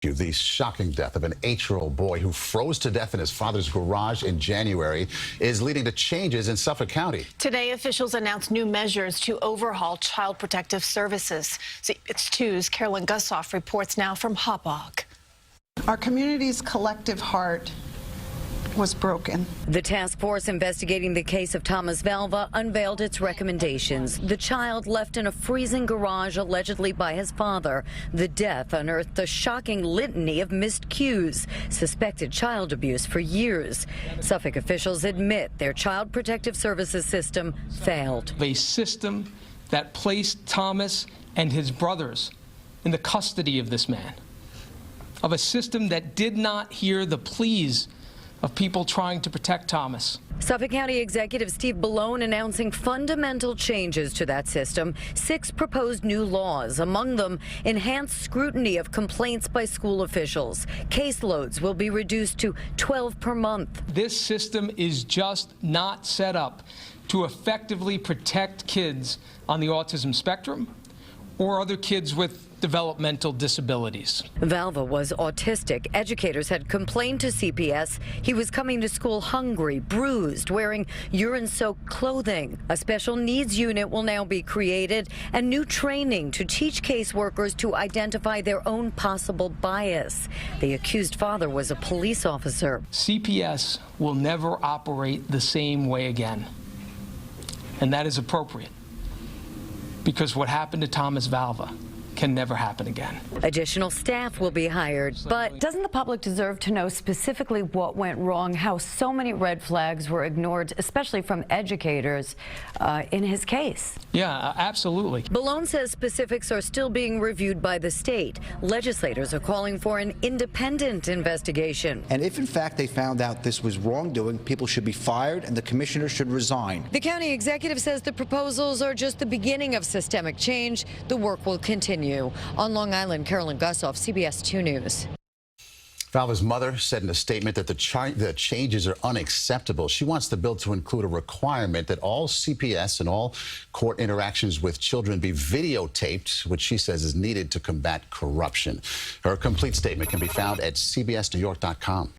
The shocking death of an 8-year-old boy who froze to death in his father's garage in January is leading to changes in Suffolk County. Today, officials announced new measures to overhaul Child Protective Services. It's 2's Carolyn Gusoff reports now from Hauppauge. Our community's collective heart was broken. The task force investigating the case of Thomas Valva unveiled its recommendations. The child left in a freezing garage allegedly by his father. The death unearthed a shocking litany of missed cues, suspected child abuse for years. Suffolk officials admit their Child Protective Services system failed. A system that placed Thomas and his brothers in the custody of this man, of a system that did not hear the pleas of people trying to protect Thomas. Suffolk County Executive Steve Bellone announcing fundamental changes to that system. 6 proposed new laws, among them enhanced scrutiny of complaints by school officials. Caseloads will be reduced to 12 per month. This system is just not set up to effectively protect kids on the autism spectrum or other kids with developmental disabilities. Valva was autistic. Educators had complained to CPS he was coming to school hungry, bruised, wearing urine-soaked clothing. A special needs unit will now be created and new training to teach caseworkers to identify their own possible bias. The accused father was a police officer. CPS will never operate the same way again, and that is appropriate, because what happened to Thomas Valva can never happen again. Additional staff will be hired, but doesn't the public deserve to know specifically what went wrong, how so many red flags were ignored, especially from educators in his case? Yeah, absolutely. Bellone says specifics are still being reviewed by the state. Legislators are calling for an independent investigation. And if in fact they found out this was wrongdoing, people should be fired and the commissioner should resign. The county executive says the proposals are just the beginning of systemic change. The work will continue. On Long Island, Carolyn Gusoff, CBS 2 News. Valva's mother said in a statement that the changes are unacceptable. She wants the bill to include a requirement that all CPS and all court interactions with children be videotaped, which she says is needed to combat corruption. Her complete statement can be found at cbsnewyork.com.